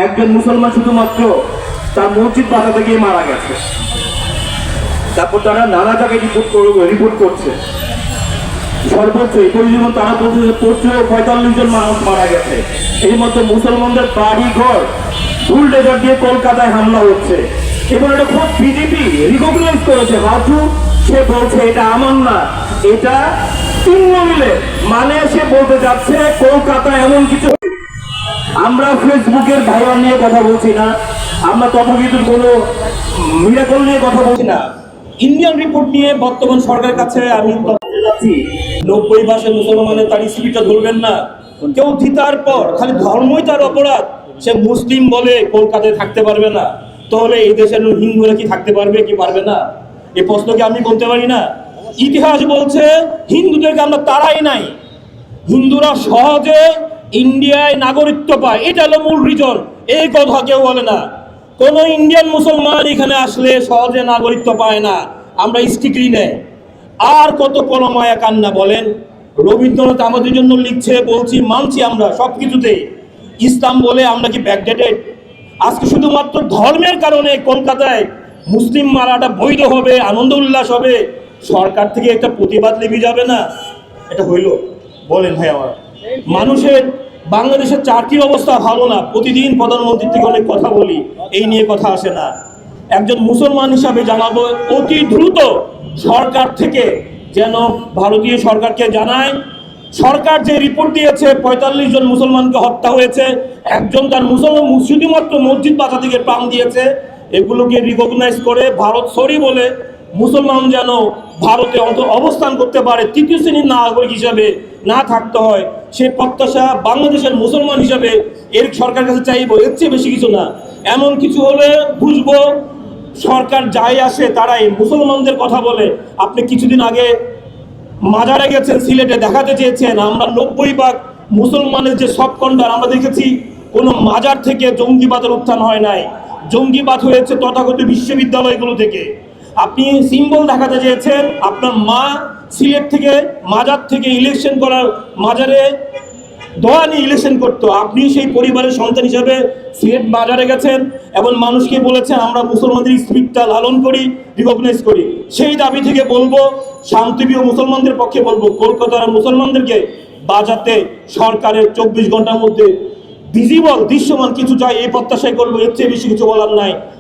একজন মুসলমান শুধুমাত্র তার মসজিদ বাঁচাতে গিয়ে মারা গেছে। তারপর তারা নানা জায়গায় রিপোর্ট করছে, সর্বোচ্চ এই পর্যন্ত তারা বলছে যে 45 জন মানুষ মারা গেছে। এর মধ্যে মুসলমানদের বাড়ি ঘর বুলডোজার দিয়ে কলকাতায় হামলা হচ্ছে এবং এটা খুব বিজেপি রিকগনাইজ করেছে। হাজু সে বলছে এটা আমার না, এটা তৃণমূলের, মানে সে বলতে যাচ্ছে কলকাতায় এমন কিছু। আমরা ফেসবুকের ভাইরাল নিয়ে কথা বলছি না, আমরা তথাকথিত কোনো মিরাকল নিয়ে কথা বলছি না। ইন্ডিয়ান রিপোর্ট নিয়ে বর্তমান সরকারের কাছে আমি যাচ্ছি 90% মুসলমানের তার স্ত্রীটা ধরবেন না। কেউ জিতার পর খালি ধর্মই তার অপরাধ, সে মুসলিম বলে কলকাতায় থাকতে পারবে না, তাহলে এই দেশের হিন্দুরা কি থাকতে পারবে কি পারবে না? এই প্রশ্নকে আমি বলতে পারি না। ইতিহাস বলছে হিন্দুদেরকে আমরা তাড়াই নাই, হিন্দুরা সহজে ইন্ডিয়ায় নাগরিকত্ব পায়, এটা হলো মূল রিজন। এই কথা কেউ বলে না। কোন ইন্ডিয়ান মুসলমান এখানে আসলে সহজে নাগরিকত্ব পায় না, আমরা স্টিকরি নেই। আর কত কলমায়া কান্না বলেন। রবীন্দ্রনাথ আমাদের জন্য লিখছে, বলছি মানছি আমরা সবকিছুতে, ইসলাম বলে আমরা কি ব্যাকডেটেড? আজকে শুধুমাত্র ধর্মের কারণে কলকাতায় মুসলিম মারাটা বৈধ হবে, আনন্দ উল্লাস হবে, সরকার থেকে একটা প্রতিবাদ লেগে যাবে না? এটা হইল? বলেন ভাই আমার। মানুষের বাংলাদেশের চাকরির অবস্থা ভালো না, প্রতিদিন প্রধানমন্ত্রীর থেকে অনেক কথা বলি, এই নিয়ে কথা আসে না। একজন মুসলমান হিসাবে জানাবো অতি দ্রুত সরকার থেকে যেন ভারতীয় সরকারকে জানায়, সরকার যে রিপোর্ট দিয়েছে 45 জন মুসলমানকে হত্যা হয়েছে, একজন তার মুসলমান শুধুমাত্র মসজিদ বাঁচাতে গিয়ে প্রাণ দিয়েছে, এগুলোকে রিকগনাইজ করে ভারত সরি বলে মুসলমান যেন ভারতে অবস্থান করতে পারে, তৃতীয় শ্রেণীর নাগরিক হিসাবে না থাকতে হয়, সেই প্রত্যাশা বাংলাদেশের মুসলমান হিসাবে এর সরকার কাছে চাইবো। এর চেয়ে বেশি কিছু না। এমন কিছু হলে বুঝবো সরকার যাই আসে তারাই মুসলমানদের কথা বলে। আপনি কিছুদিন আগে মাজারে গেছেন, সিলেটে দেখাতে চেয়েছেন আমরা 90% মুসলমানের যে সব কন্ডার আমরা দেখেছি, কোনো মাজার থেকে জঙ্গিবাদের উত্থান হয় নাই, জঙ্গিবাদ হয়েছে তথাকথিত বিশ্ববিদ্যালয়গুলো থেকে। আপনি সিম্বল দেখাতে চেয়েছেন, আপনার মা সিলেট থেকে মাজার থেকে ইলেকশন করার, মাজারে দোয়া নিয়ে ইলেকশন করতো, আপনি সেই পরিবারের সন্তান হিসাবে সিলেট বাজারে গেছেন এবং মানুষকে বলেছেন আমরা মুসলমানদের স্পিরিটটা লালন করি, রিকগনাইজ করি। সেই দাবি থেকে বলবো, শান্তিপ্রিয় মুসলমানদের পক্ষে বলবো, কলকাতার মুসলমানদেরকে বাজাতে সরকারের 24 ঘন্টার মধ্যে ভিজিবল দৃশ্যমান কিছু চাই, এই প্রত্যাশাই করবো। এর চেয়ে বেশি কিছু বলার নাই।